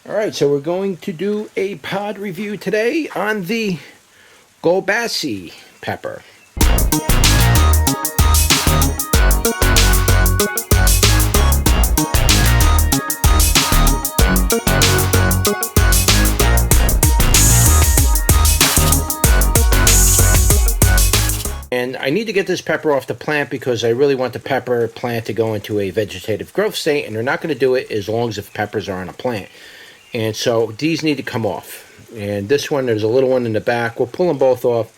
Alright, so we're going to do a pod review today on the Gölbaşı Pepper. And I need to get this pepper off the plant because I really want the pepper plant to go into a vegetative growth state, and they're not going to do it as long as the peppers are on a plant. And so these need to come off. And this one, there's a little one in the back. We'll pull them both off.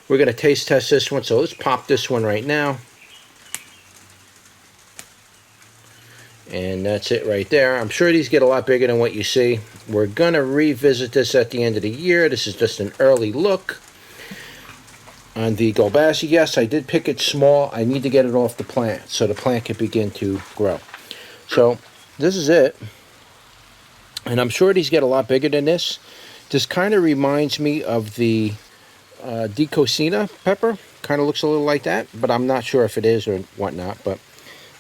We're going to taste test this one. So let's pop this one right now. And that's it right there. I'm sure these get a lot bigger than what you see. We're going to revisit this at the end of the year. This is just an early look on the Gölbaşı. Yes, I did pick it small. I need to get it off the plant so the plant can begin to grow. So this is it. And I'm sure these get a lot bigger than this. This kind of reminds me of the Capsicum pepper. Kind of looks a little like that, but I'm not sure if it is or whatnot. But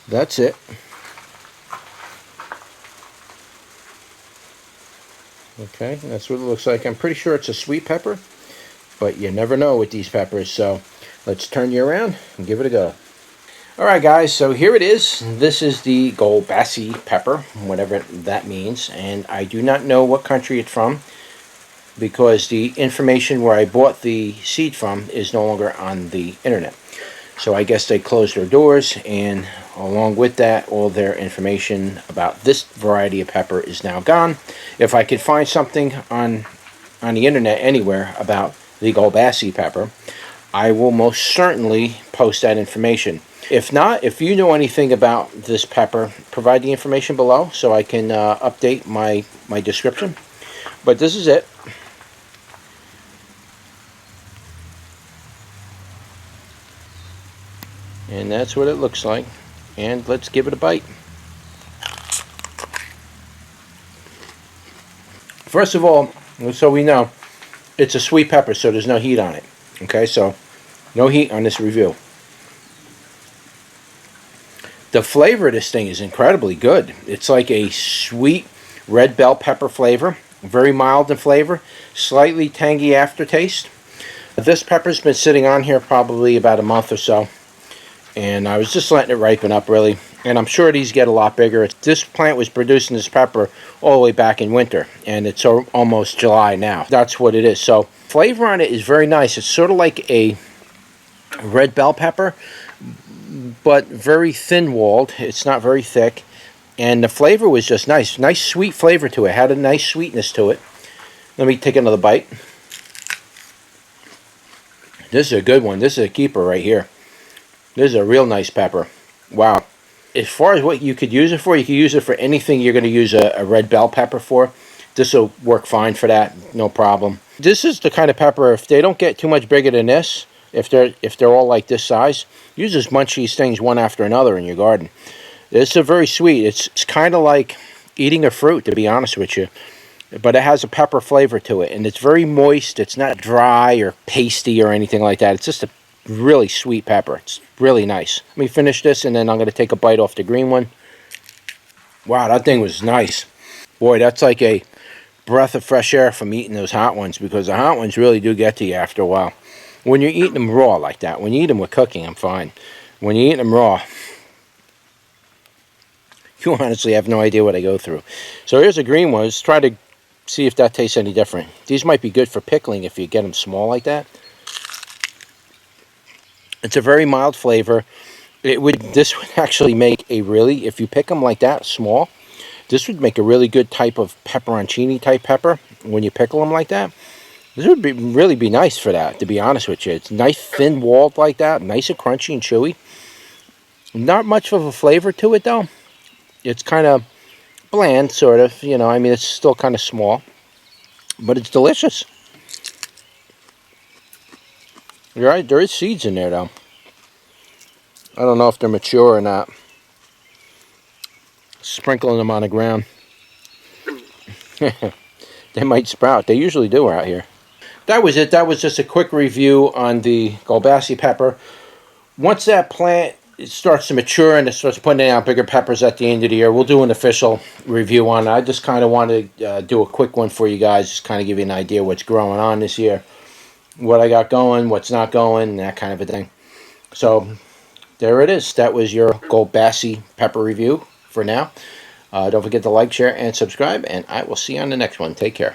that's it. Okay, that's what it looks like. I'm pretty sure it's a sweet pepper, but you never know with these peppers. So let's turn you around and give it a go. Alright guys, so here it is. This is the Gölbaşı pepper, whatever that means. And I do not know what country it's from because the information where I bought the seed from is no longer on the internet. So I guess they closed their doors, and along with that, all their information about this variety of pepper is now gone. If I could find something on the internet anywhere about the Gölbaşı pepper, I will most certainly post that information. If not, if you know anything about this pepper, provide the information below so I can update my description. But this is it. And that's what it looks like. And let's give it a bite. First of all, so we know, it's a sweet pepper, so there's no heat on it. Okay, so no heat on this review. The flavor of this thing is incredibly good. It's like a sweet red bell pepper flavor, very mild in flavor, slightly tangy aftertaste. This pepper's been sitting on here probably about a month or so, and I was just letting it ripen up really, and I'm sure these get a lot bigger. This plant was producing this pepper all the way back in winter, and it's almost July now. That's what it is. So flavor on it is very nice. It's sort of like a red bell pepper, but very thin-walled. It's not very thick, and the flavor was just nice. Nice sweet flavor to it. Had a nice sweetness to it. Let me take another bite. This is a good one. This is a keeper right here. This is a real nice pepper. Wow. As far as what you could use it for, you could use it for anything you're going to use a red bell pepper for. This will work fine for that, no problem. This is the kind of pepper, if they don't get too much bigger than this, if they're all like this size, you just munch these things one after another in your garden. It's a very sweet. It's kind of like eating a fruit, to be honest with you. But it has a pepper flavor to it, and it's very moist. It's not dry or pasty or anything like that. It's just a really sweet pepper. It's really nice. Let me finish this, and then I'm going to take a bite off the green one. Wow, that thing was nice. Boy, that's like a breath of fresh air from eating those hot ones, because the hot ones really do get to you after a while. When you're eating them raw like that, when you eat them with cooking, I'm fine. When you eat them raw, you honestly have no idea what I go through. So here's a green one. Let's try to see if that tastes any different. These might be good for pickling if you get them small like that. It's a very mild flavor. This would actually make a really, if you pick them like that, small, this would make a really good type of pepperoncini type pepper when you pickle them like that. This would really be nice for that, to be honest with you. It's nice thin-walled like that, nice and crunchy and chewy. Not much of a flavor to it, though. It's kind of bland, sort of. You know, I mean, it's still kind of small. But it's delicious. You're right, there is seeds in there, though. I don't know if they're mature or not. Sprinkling them on the ground. They might sprout. They usually do out here. That was it. That was just a quick review on the Gölbaşı pepper. Once that plant it starts to mature and it starts putting out bigger peppers at the end of the year, we'll do an official review on it. I just kind of want to do a quick one for you guys, just kind of give you an idea what's growing on this year, what I got going, what's not going, that kind of a thing. So there it is. That was your Gölbaşı Pepper review for now. Don't forget to like, share, and subscribe, and I will see you on the next one. Take care.